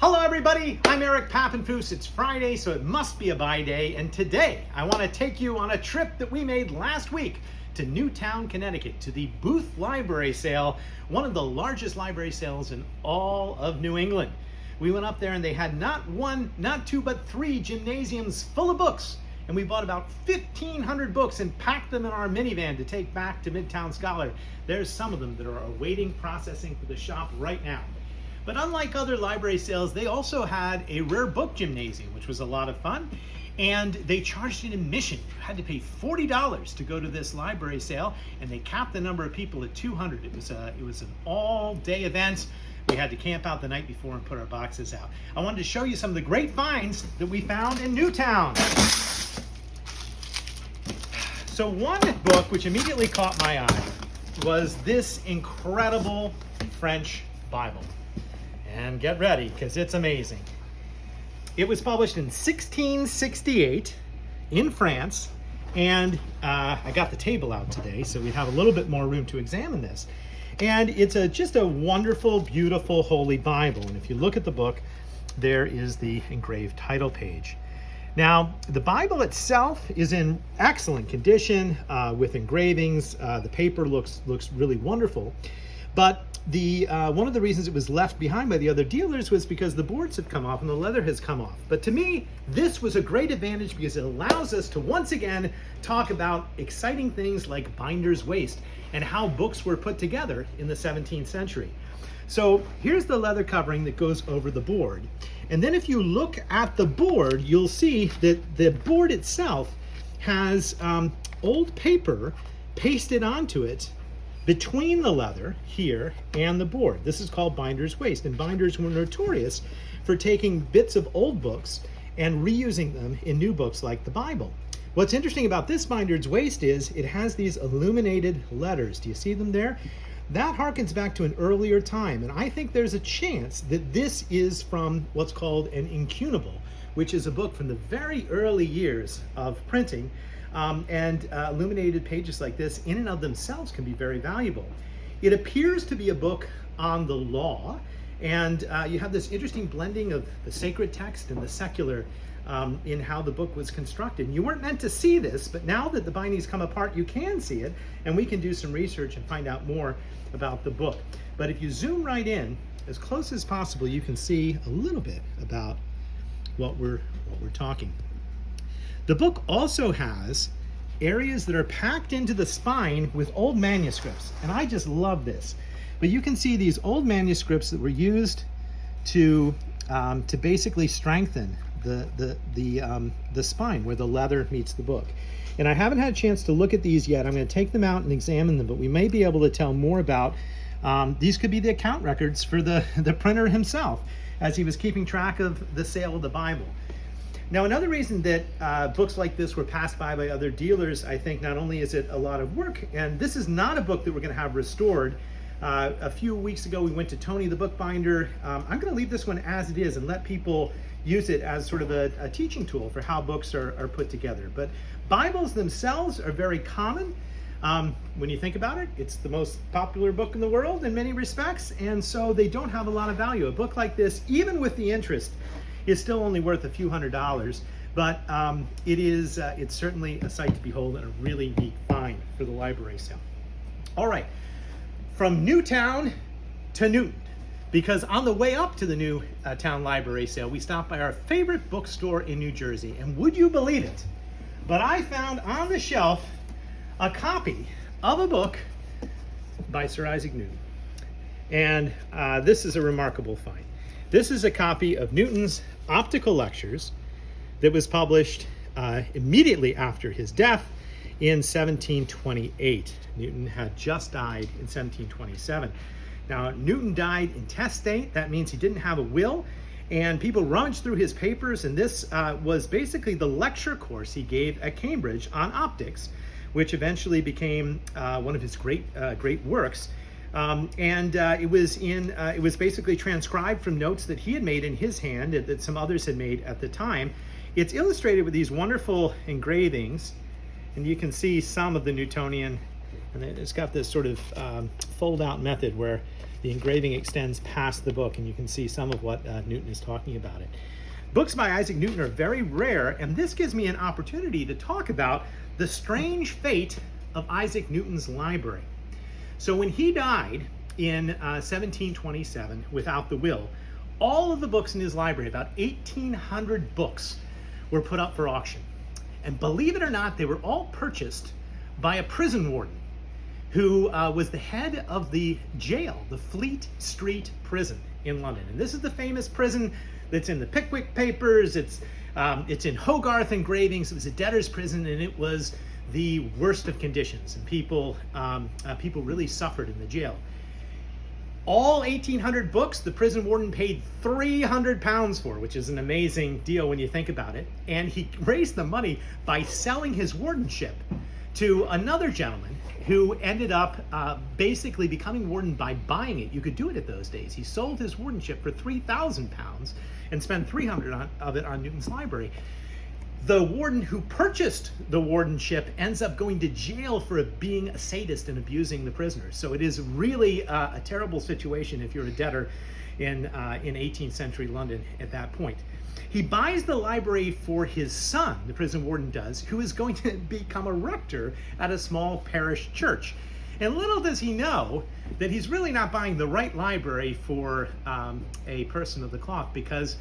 Hello everybody, I'm Eric Papenfuse. It's Friday, so it must be a buy day, and today I want to take you on a trip that we made last week to Newtown, Connecticut, to the Booth Library Sale, one of the largest library sales in all of New England. We went up there and they had not one, not two, but three gymnasiums full of books, and we bought about 1,500 books and packed them in our minivan to take back to Midtown Scholar. There's some of them that are awaiting processing for the shop right now. But unlike other library sales, they also had a rare book gymnasium, which was a lot of fun. And they charged an admission. You had to pay $40 to go to this library sale, and they capped the number of people at 200. It was an all-day event. We had to camp out the night before and put our boxes out. I wanted to show you some of the great finds that we found in Newtown. So one book which immediately caught my eye was this incredible French Bible. And get ready, because it's amazing. It was published in 1668 in France, and I got the table out today, so we have a little bit more room to examine this. And it's just a wonderful, beautiful, holy Bible. And if you look at the book, there is the engraved title page. Now, the Bible itself is in excellent condition with engravings. The paper looks really wonderful. But one of the reasons it was left behind by the other dealers was because the boards have come off and the leather has come off. But to me, this was a great advantage because it allows us to once again talk about exciting things like binder's waste and how books were put together in the 17th century. So here's the leather covering that goes over the board. And then if you look at the board, you'll see that the board itself has old paper pasted onto it between the leather here and the board. This is called binder's waste, and binders were notorious for taking bits of old books and reusing them in new books like the Bible. What's interesting about this binder's waste is it has these illuminated letters. Do you see them there? That harkens back to an earlier time, and I think there's a chance that this is from what's called an incunable, which is a book from the very early years of printing. Illuminated pages like this in and of themselves can be very valuable. It appears to be a book on the law, and you have this interesting blending of the sacred text and the secular in how the book was constructed. And you weren't meant to see this, but now that the bindings come apart, you can see it, and we can do some research and find out more about the book. But if you zoom right in, as close as possible, you can see a little bit about what we're talking. The book also has areas that are packed into the spine with old manuscripts, and I just love this. But you can see these old manuscripts that were used to basically strengthen the spine where the leather meets the book. And I haven't had a chance to look at these yet. I'm going to take them out and examine them, but we may be able to tell more about these could be the account records for the printer himself as he was keeping track of the sale of the Bible. Now, another reason that books like this were passed by other dealers, I think not only is it a lot of work, and this is not a book that we're going to have restored. A few weeks ago, we went to Tony the bookbinder. I'm going to leave this one as it is and let people use it as sort of a teaching tool for how books are put together. But Bibles themselves are very common. When you think about it, it's the most popular book in the world in many respects, and so they don't have a lot of value. A book like this, even with the interest, is still only worth a few $100s, but it's certainly a sight to behold and a really neat find for the library sale. All right, from Newtown to Newton, because on the way up to the Newtown library sale, we stopped by our favorite bookstore in New Jersey, and would you believe it, but I found on the shelf a copy of a book by Sir Isaac Newton, and this is a remarkable find. This is a copy of Newton's Optical Lectures that was published immediately after his death in 1728. Newton had just died in 1727. Now, Newton died intestate. That means he didn't have a will, and people rummaged through his papers, and this was basically the lecture course he gave at Cambridge on optics, which eventually became one of his great works. It was basically transcribed from notes that he had made in his hand and that some others had made at the time. It's illustrated with these wonderful engravings, and you can see some of the Newtonian, and it's got this sort of fold-out method where The engraving extends past the book, and you can see some of what Newton is talking about it. Books by Isaac Newton are very rare, and this gives me an opportunity to talk about the strange fate of Isaac Newton's library. So when he died in 1727 without the will, all of the books in his library, about 1,800 books, were put up for auction. And believe it or not, they were all purchased by a prison warden who was the head of the jail, the Fleet Street prison in London. And this is the famous prison that's in the Pickwick Papers. It's in Hogarth engravings. It was a debtor's prison, and it was the worst of conditions. And people really suffered in the jail. All 1,800 books, the prison warden paid £300 for, which is an amazing deal when you think about it. And he raised the money by selling his wardenship to another gentleman who ended up basically becoming warden by buying it. You could do it at those days. He sold his wardenship for £3,000 and spent $300 of it on Newton's library. The warden who purchased the wardenship ends up going to jail for being a sadist and abusing the prisoners. So it is really a terrible situation if you're a debtor in 18th century London at that point. He buys the library for his son, the prison warden does, who is going to become a rector at a small parish church. And little does he know that he's really not buying the right library for a person of the cloth, because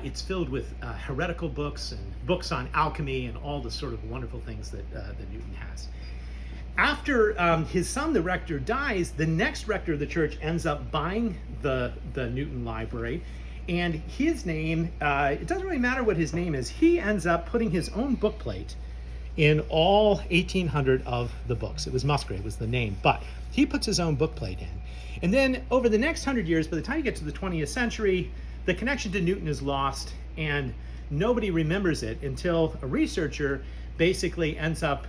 it's filled with heretical books and books on alchemy and all the sort of wonderful things that Newton has. After his son, the rector, dies, the next rector of the church ends up buying the Newton library. And his name, it doesn't really matter what his name is, he ends up putting his own bookplate in all 1,800 of the books. It was Musgrave was the name, but he puts his own bookplate in. And then over the next 100 years, by the time you get to the 20th century, the connection to Newton is lost, and nobody remembers it until a researcher basically ends up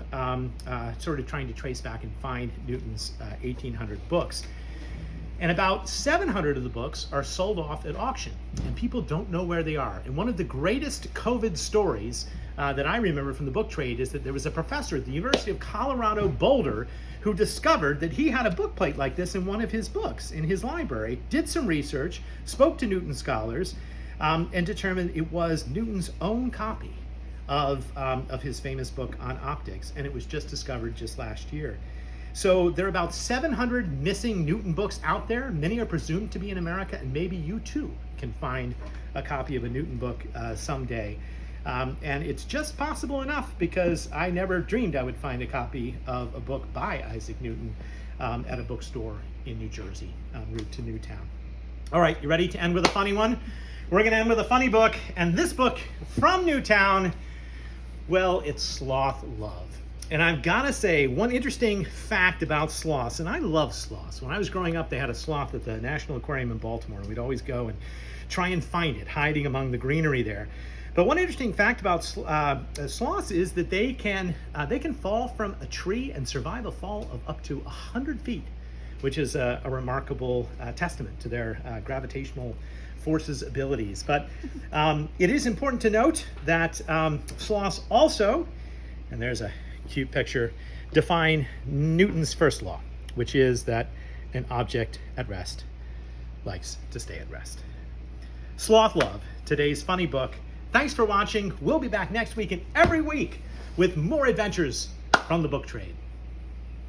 sort of trying to trace back and find Newton's 1,800 books. And about 700 of the books are sold off at auction, and people don't know where they are. And one of the greatest COVID stories that I remember from the book trade is that there was a professor at the University of Colorado Boulder who discovered that he had a bookplate like this in one of his books in his library, did some research, spoke to Newton scholars, and determined it was Newton's own copy of his famous book on optics, and it was just discovered just last year. So there are about 700 missing Newton books out there. Many are presumed to be in America, and maybe you too can find a copy of a Newton book someday. And it's just possible enough because I never dreamed I would find a copy of a book by Isaac Newton at a bookstore in New Jersey en route to Newtown. All right, you ready to end with a funny one? We're going to end with a funny book, and this book from Newtown, well, it's Sloth Love. And I've got to say, one interesting fact about sloths, and I love sloths. When I was growing up, they had a sloth at the National Aquarium in Baltimore, and we'd always go and try and find it, hiding among the greenery there. But one interesting fact about sloths is that they can fall from a tree and survive a fall of up to 100 feet, which is a remarkable testament to their gravitational forces abilities. But it is important to note that sloths also, and there's a cute picture, define Newton's first law, which is that an object at rest likes to stay at rest. Sloth Love, today's funny book. Thanks for watching. We'll be back next week and every week with more adventures from the book trade.